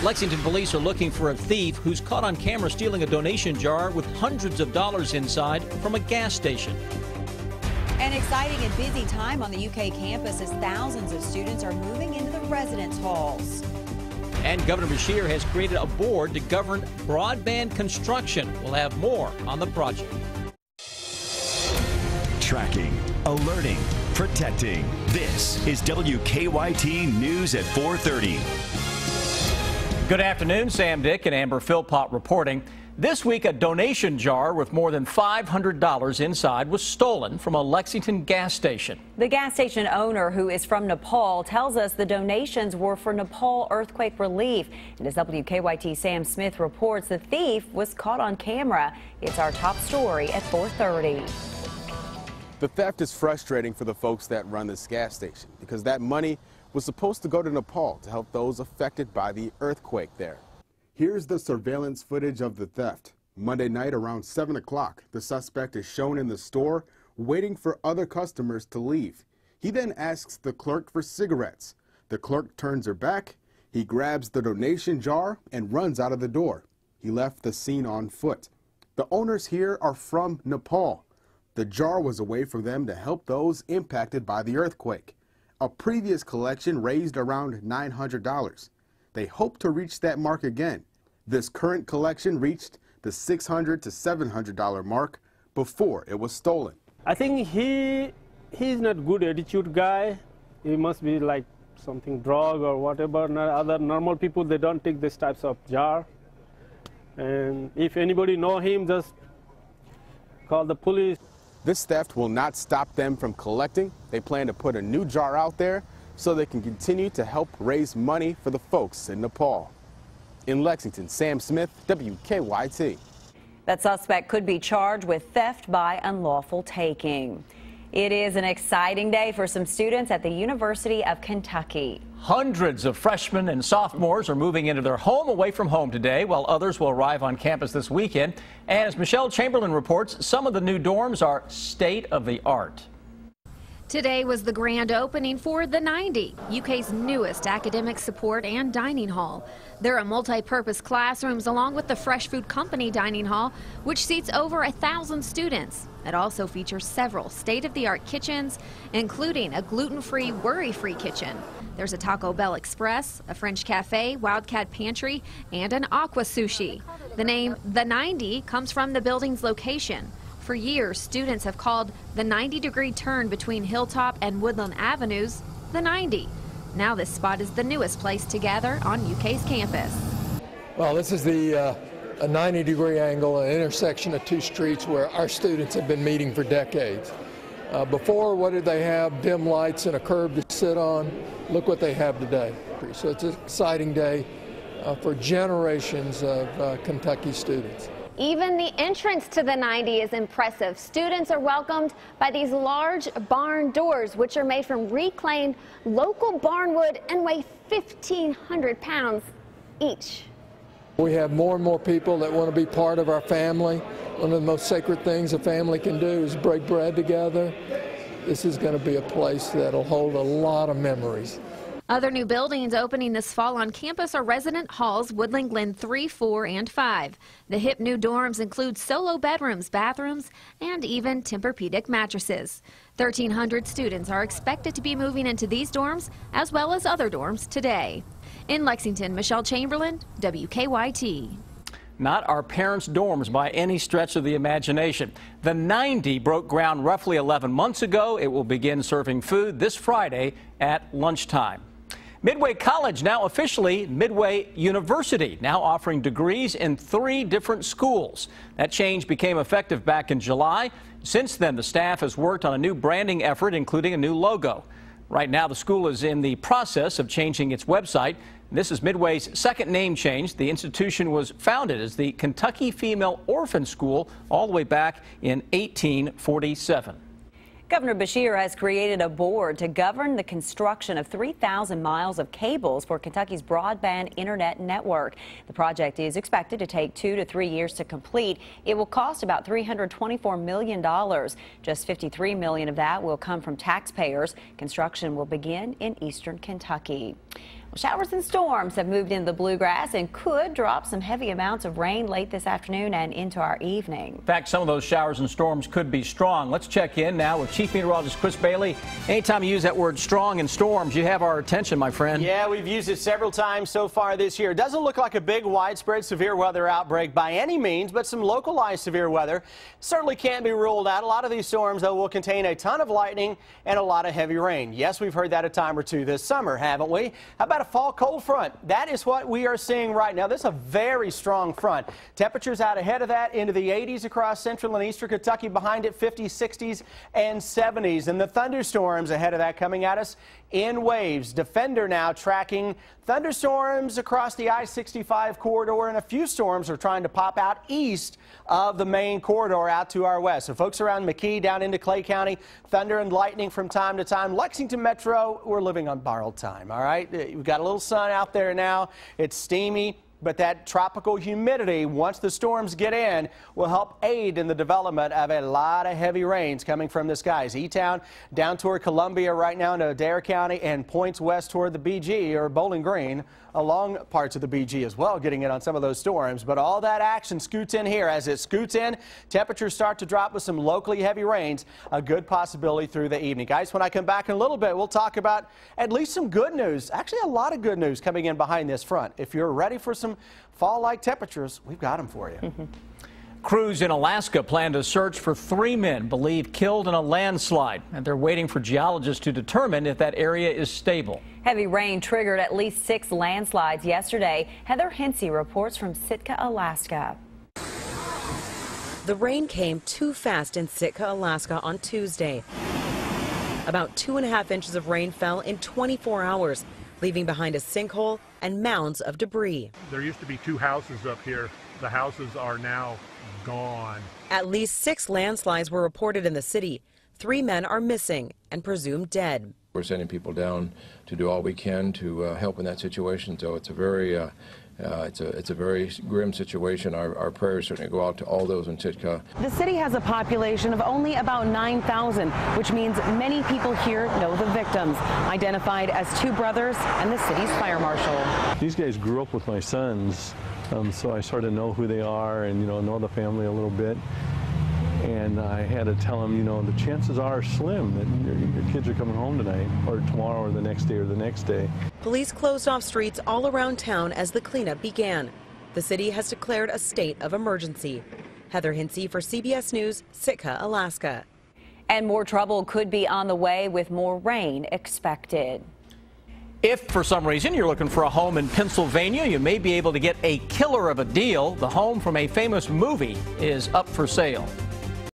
Lexington police are looking for a thief who's caught on camera stealing a donation jar with hundreds of dollars inside from a gas station. An exciting and busy time on the UK campus as thousands of students are moving into the residence halls. And Governor Beshear has created a board to govern broadband construction. We'll have more on the project. Tracking, alerting, protecting. This is WKYT News at 4:30. Good afternoon. Sam Dick and Amber Philpott reporting. This week, a donation jar with more than $500 inside was stolen from a Lexington gas station. The gas station owner, who is from Nepal, tells us the donations were for Nepal earthquake relief. And as WKYT Sam Smith reports, the thief was caught on camera. It's our top story at 4:30. The theft is frustrating for the folks that run this gas station because that money was supposed to go to Nepal to help those affected by the earthquake there. Here's the surveillance footage of the theft. Monday night around 7 o'clock, the suspect is shown in the store waiting for other customers to leave. He then asks the clerk for cigarettes. The clerk turns her back. He grabs the donation jar and runs out of the door. He left the scene on foot. The owners here are from Nepal. The jar was a way for them to help those impacted by the earthquake. A previous collection raised around $900. They hope to reach that mark again. This current collection reached the $600 to $700 mark before it was stolen. I think he's not good attitude guy. He must be like something drug or whatever. Other normal people, they don't take these types of jar. And if anybody know him, just call the police. This theft will not stop them from collecting. They plan to put a new jar out there so they can continue to help raise money for the folks in Nepal. In Lexington, Sam Smith, WKYT. That suspect could be charged with theft by unlawful taking. It is an exciting day for some students at the University of Kentucky. Hundreds of freshmen and sophomores are moving into their home away from home today, while others will arrive on campus this weekend. And as Michelle Chamberlain reports, some of the new dorms are state-of-the-art. Today was the grand opening for The 90, UK's newest academic support and dining hall. There are multi-purpose classrooms along with the Fresh Food Company dining hall, which seats over 1,000 students. It also features several state-of-the-art kitchens, including a gluten-free, worry-free kitchen. There's a Taco Bell Express, a French cafe, Wildcat Pantry, and an Aqua Sushi. The name The 90 comes from the building's location. For years, students have called the 90-degree turn between Hilltop and Woodland Avenues the 90. Now this spot is the newest place to gather on UK's campus. Well, this is a 90-degree angle, an intersection of two streets where our students have been meeting for decades. Before, what did they have? Dim lights and a curb to sit on. Look what they have today. So it's an exciting day for generations of Kentucky students. Even the entrance to the 90 is impressive. Students are welcomed by these large barn doors, which are made from reclaimed local barnwood and weigh 1,500 pounds each. We have more and more people that want to be part of our family. One of the most sacred things a family can do is break bread together. This is going to be a place that'll hold a lot of memories. Other new buildings opening this fall on campus are resident halls, Woodland Glen 3, 4, and 5. The hip new dorms include solo bedrooms, bathrooms, and even Tempur-Pedic mattresses. 1,300 students are expected to be moving into these dorms as well as other dorms today. In Lexington, Michelle Chamberlain, WKYT. Not our parents' dorms by any stretch of the imagination. The 90 broke ground roughly 11 months ago. It will begin serving food this Friday at lunchtime. Midway College, now officially Midway University, now offering degrees in 3 different schools. That change became effective back in July. Since then, the staff has worked on a new branding effort, including a new logo. Right now, the school is in the process of changing its website. This is Midway's second name change. The institution was founded as the Kentucky Female Orphan School all the way back in 1847. Governor Beshear has created a board to govern the construction of 3,000 miles of cables for Kentucky's broadband internet network. The project is expected to take 2 to 3 years to complete. It will cost about $324 million. Just $53 million of that will come from taxpayers. Construction will begin in eastern Kentucky. Well, showers and storms have moved into the bluegrass and could drop some heavy amounts of rain late this afternoon and into our evening. In fact, some of those showers and storms could be strong. Let's check in now with Chief Meteorologist Chris Bailey. Anytime you use that word strong and storms, you have our attention, my friend. Yeah, we've used it several times so far this year. It doesn't look like a big widespread severe weather outbreak by any means, but some localized severe weather certainly can't be ruled out. A lot of these storms, though, will contain a ton of lightning and a lot of heavy rain. Yes, we've heard that a time or two this summer, haven't we? How about a fall cold front? That is what we are seeing right now. This is a very strong front. Temperatures out ahead of that into the 80s across central and eastern Kentucky, behind it 50s, 60s, and 70s. And the thunderstorms ahead of that coming at us in waves. Defender now tracking thunderstorms across the I-65 corridor, and a few storms are trying to pop out east of the main corridor out to our west. So folks around McKee down into Clay County, thunder and lightning from time to time. Lexington Metro, we're living on borrowed time, all right? We've got a little sun out there now. It's steamy. But that tropical humidity, once the storms get in, will help aid in the development of a lot of heavy rains coming from the skies. E-Town down toward Columbia right now into Adair County, and points west toward the BG or Bowling Green along parts of the BG as well, getting in on some of those storms. But all that action scoots in here. As it scoots in, temperatures start to drop with some locally heavy rains, a good possibility through the evening. Guys, when I come back in a little bit, we'll talk about at least some good news. Actually, a lot of good news coming in behind this front. If you're ready for some fall-like temperatures, we've got them for you. Crews in Alaska plan to search for 3 men believed killed in a landslide, and they're waiting for geologists to determine if that area is stable. Heavy rain triggered at least 6 landslides yesterday. Heather Hensey reports from Sitka, Alaska. The rain came too fast in Sitka, Alaska on Tuesday. About 2.5 inches of rain fell in 24 hours, leaving behind a sinkhole and mounds of debris. There used to be 2 houses up here. The houses are now gone. At least 6 landslides were reported in the city. 3 men are missing and presumed dead. We're sending people down to do all we can to help in that situation. So it's a very it's a very grim situation. Our prayers certainly go out to all those in Sitka. The city has a population of only about 9,000, which means many people here know the victims, identified as 2 brothers and the city's fire marshal. These guys grew up with my sons, so I sort of know who they are and know the family a little bit. And I had to tell them, the chances are slim that your kids are coming home tonight or tomorrow or the next day or the next day. Police closed off streets all around town as the cleanup began. The city has declared a state of emergency. Heather Hensey for CBS News, Sitka, Alaska. And more trouble could be on the way with more rain expected. If for some reason you're looking for a home in Pennsylvania, you may be able to get a killer of a deal. The home from a famous movie is up for sale.